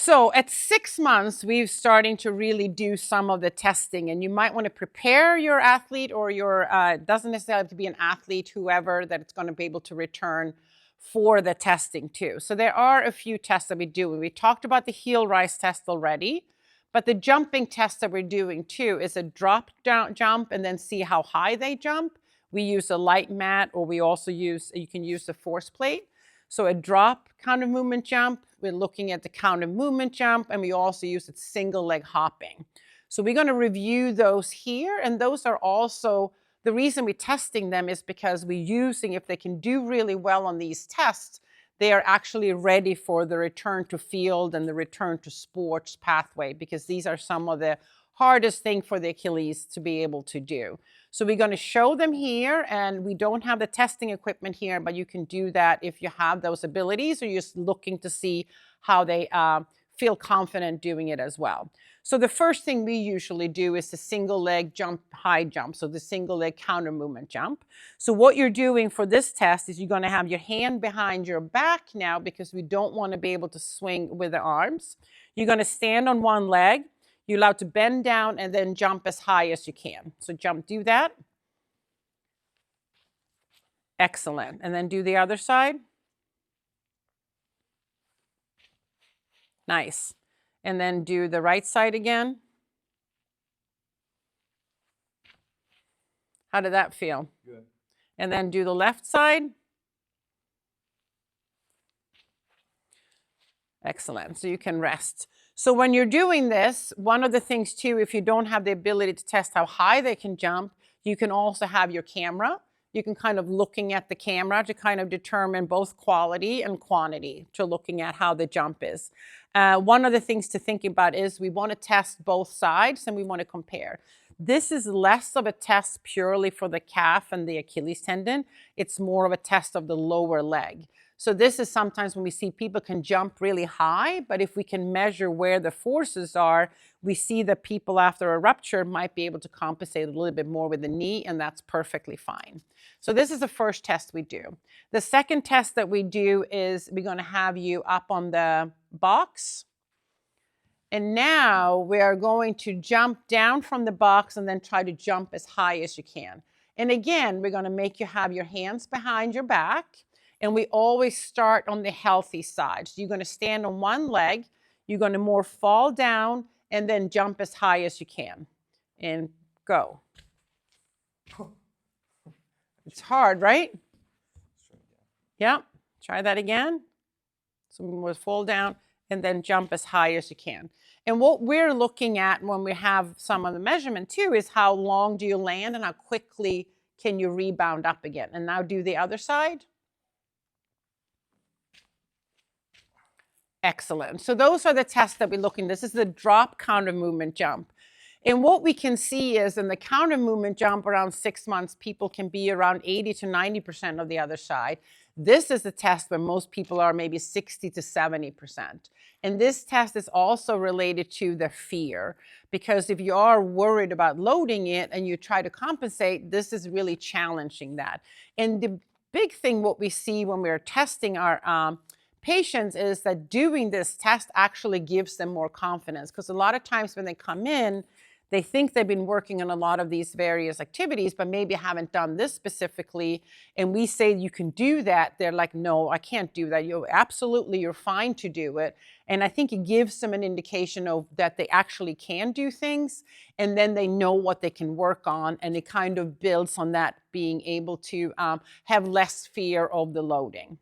So at 6 months, we're starting to really do some of the testing, and you might want to prepare your athlete or your, doesn't necessarily have to be an athlete, whoever, that it's going to be able to return for the testing too. So there are a few tests that we do. We talked about the heel rise test already, but the jumping test that we're doing too is a drop down jump and then see how high they jump. We use a light mat, or we also use, you can use the force plate. So a drop counter movement jump, we're looking at the counter movement jump, and we also use it single leg hopping. So we're going to review those here, and those are also, the reason we're testing them is because we're using, if they can do really well on these tests, they are actually ready for the return to field and the return to sports pathway, because these are some of the hardest thing for the Achilles to be able to do. So we're going to show them here, and we don't have the testing equipment here, but you can do that if you have those abilities, or you're just looking to see how they feel confident doing it as well. So the first thing we usually do is the single leg jump, high jump. So the single leg counter movement jump. So what you're doing for this test is you're going to have your hand behind your back now, because we don't want to be able to swing with the arms. You're going to stand on one leg. You're allowed to bend down and then jump as high as you can. So jump, do that. Excellent. And then do the other side. Nice. And then do the right side again. How did that feel? Good. And then do the left side. Excellent. So you can rest. So when you're doing this, one of the things too, if you don't have the ability to test how high they can jump, you can also have your camera. You can kind of looking at the camera to kind of determine both quality and quantity, to looking at how the jump is. One of the things to think about is we want to test both sides and we want to compare. This is less of a test purely for the calf and the Achilles tendon. It's more of a test of the lower leg. So this is sometimes when we see people can jump really high, but if we can measure where the forces are, we see that people after a rupture might be able to compensate a little bit more with the knee, and that's perfectly fine. So this is the first test we do. The second test that we do is we're going to have you up on the box. And now we are going to jump down from the box and then try to jump as high as you can. And again, we're going to make you have your hands behind your back. And we always start on the healthy side. So you're going to stand on one leg. You're going to more fall down and then jump as high as you can. And go. It's hard, right? Yeah. Try that again. So we'll fall down and then jump as high as you can. And what we're looking at when we have some of the measurement too is how long do you land and how quickly can you rebound up again. And now do the other side. Excellent. So those are the tests that we're looking. This is the drop counter movement jump. And what we can see is in the counter movement jump around 6 months, people can be around 80 to 90% of the other side. This is the test where most people are maybe 60 to 70%. And this test is also related to the fear, because if you are worried about loading it and you try to compensate, this is really challenging that. And the big thing what we see when we're testing our patients is that doing this test actually gives them more confidence, because a lot of times when they come in, they think they've been working on a lot of these various activities, but maybe haven't done this specifically. And we say you can do that. They're like, no, I can't do that. You're fine to do it. And I think it gives them an indication of that they actually can do things. And then they know what they can work on. And it kind of builds on that being able to have less fear of the loading.